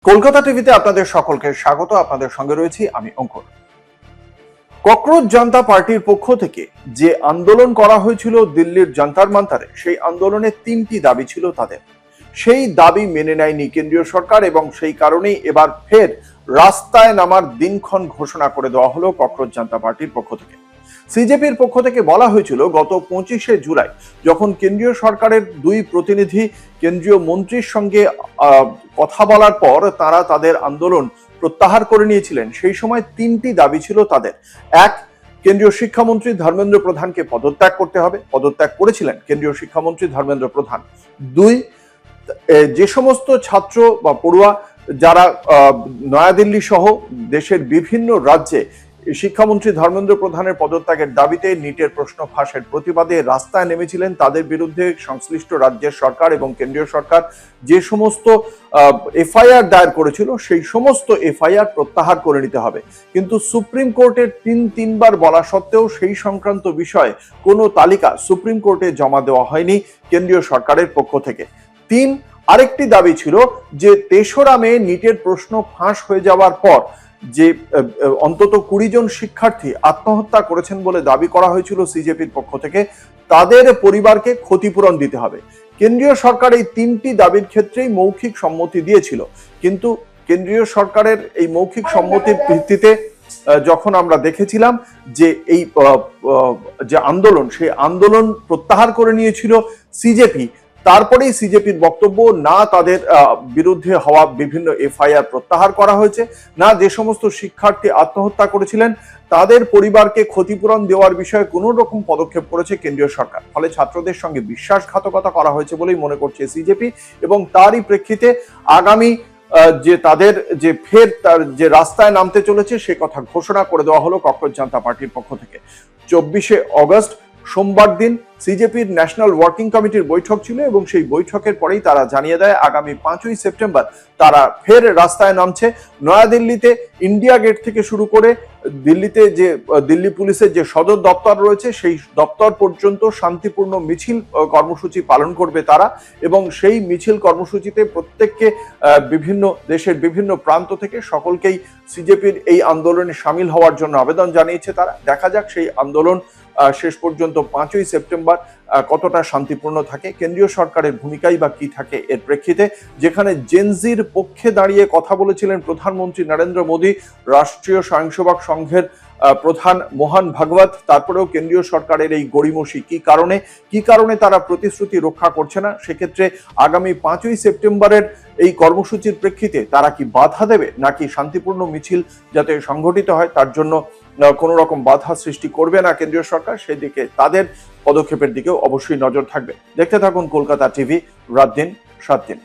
কলকাতা টিভিতে আপনাদের সকলকে স্বাগত। আপনাদের সঙ্গে রয়েছি আমি অঙ্কুর। ককরোচ জনতা পার্টির পক্ষ থেকে যে আন্দোলন করা হয়েছিল দিল্লির জন্তর মন্তরে, সেই আন্দোলনে 3টি দাবি ছিল তাদের। সেই দাবি মেনে নেয়নি কেন্দ্রীয় সরকার এবং সেই কারণেই এবার ফের রাস্তায় নামার দিনক্ষণ ঘোষণা করে দেওয়া হলো ককরোচ জনতা পার্টির পক্ষ থেকে। সিজেপির পক্ষ থেকে বলা হয়েছিল গত 25শে জুলাই যখন কেন্দ্রীয় সরকারের 2 প্রতিনিধি কেন্দ্রীয় মন্ত্রীর সঙ্গে কথা বলার পর তারা তাদের আন্দোলন প্রত্যাহার করে নিয়েছিলেন। সেই সময় 3টি দাবি ছিল তাদের। এক, কেন্দ্রীয় শিক্ষামন্ত্রী ধর্মেন্দ্র প্রধানকে পদত্যাগ করতে হবে, পদত্যাগ করেছিলেন কেন্দ্রীয় শিক্ষামন্ত্রী ধর্মেন্দ্র প্রধান। 2, যে সমস্ত ছাত্র বা পড়ুয়া যারা নয়াদিল্লি সহ দেশের বিভিন্ন রাজ্যে শিক্ষামন্ত্রী ধর্মেন্দ্র প্রধানের পদত্যাগের দাবিতে নিটের প্রশ্ন ফাঁসের প্রতিবাদে রাস্তায় নেমেছিলেন, তাদের বিরুদ্ধে সংশ্লিষ্ট রাজ্যের সরকার এবং কেন্দ্রীয় সরকার যে সমস্ত এফআইআর দায়ের করেছিল সেই সমস্ত এফআইআর প্রত্যাহার করে নিতে হবে। কিন্তু সুপ্রিম কোর্টের তিনবার বলা সত্ত্বেও সেই সংক্রান্ত বিষয়ে কোনো তালিকা সুপ্রিম কোর্টে জমা দেওয়া হয়নি কেন্দ্রীয় সরকারের পক্ষ থেকে। 3, আরেকটি দাবি ছিল যে 3রা মে নিটের প্রশ্ন ফাঁস হয়ে যাওয়ার পর যে অন্তত 20 জন শিক্ষার্থী আত্মহত্যা করেছেন বলে দাবি করা হয়েছিল সিজেপির পক্ষ থেকে, তাদের পরিবারকে ক্ষতিপূরণ দিতে হবে। কেন্দ্রীয় সরকার এই 3টি দাবির ক্ষেত্রেই মৌখিক সম্মতি দিয়েছিল, কিন্তু কেন্দ্রীয় সরকারের এই মৌখিক সম্মতির ভিত্তিতে যখন আমরা দেখেছিলাম যে এই যে আন্দোলন, সেই আন্দোলন প্রত্যাহার করে নিয়েছিল সিজেপি, তারপরেই সিজেপির বক্তব্য, না তাদের বিরুদ্ধে হওয়া বিভিন্ন এফআইআর প্রত্যাহার করা হয়েছে, না যে সমস্ত শিক্ষার্থী আত্মহত্যা করেছিলেন তাদের পরিবারকে ক্ষতিপূরণ দেওয়ার বিষয়ে কোনো রকম পদক্ষেপ করেছে কেন্দ্রীয় সরকার। ফলে ছাত্রদের সঙ্গে বিশ্বাসঘাতকতা করা হয়েছে বলেই মনে করছে সিজেপি এবং তারই প্রেক্ষিতে আগামী যে তাদের যে ফের তার যে রাস্তায় নামতে চলেছে সে কথা ঘোষণা করে দেওয়া হলো ককরোচ জনতা পার্টির পক্ষ থেকে। 24শে অগস্ট সোমবার দিন সিজেপির ন্যাশনাল ওয়ার্কিং কমিটির বৈঠক ছিল এবং সেই বৈঠকের পরেই তারা জানিয়ে দেয় আগামী 5ই সেপ্টেম্বর তারা ফের রাস্তায় নামছে। নয়াদিল্লিতে ইন্ডিয়া গেট থেকে শুরু করে দিল্লিতে যে দিল্লি পুলিশের যে সদর দপ্তর রয়েছে সেই দপ্তর পর্যন্ত শান্তিপূর্ণ মিছিল কর্মসূচি পালন করবে তারা এবং সেই মিছিল কর্মসূচিতে প্রত্যেককে বিভিন্ন দেশের বিভিন্ন প্রান্ত থেকে সকলকেই সিজেপির এই আন্দোলনে সামিল হওয়ার জন্য আবেদন জানিয়েছে তারা। দেখা যাক সেই আন্দোলন শেষ পর্যন্ত 5ই সেপ্টেম্বর কতটা শান্তিপূর্ণ থাকে, কেন্দ্রীয় সরকারের ভূমিকাই বা কি থাকে এর প্রেক্ষিতে। যেখানে জেনজির পক্ষে দাঁড়িয়ে কথা বলেছিলেন প্রধানমন্ত্রী নরেন্দ্র মোদী, রাষ্ট্রীয় স্বয়ংসেবক সংঘের প্রধান মোহন ভাগবত, তারপরেও কেন্দ্রীয় সরকারের এই গড়িমসি কি কারণে তারা প্রতিশ্রুতি রক্ষা করছে না, সেক্ষেত্রে আগামী 5ই সেপ্টেম্বরের এই কর্মসূচির প্রেক্ষিতে তারা কি বাধা দেবে নাকি শান্তিপূর্ণ মিছিল যাতে সংগঠিত হয় তার জন্য কোনো রকম বাধা সৃষ্টি করবে না কেন্দ্রীয় সরকার, সেদিকে তাদের পদক্ষেপের দিকেও অবশ্যই নজর থাকবে। দেখতে থাকুন কলকাতা টিভি, রাত দিন 7 দিন।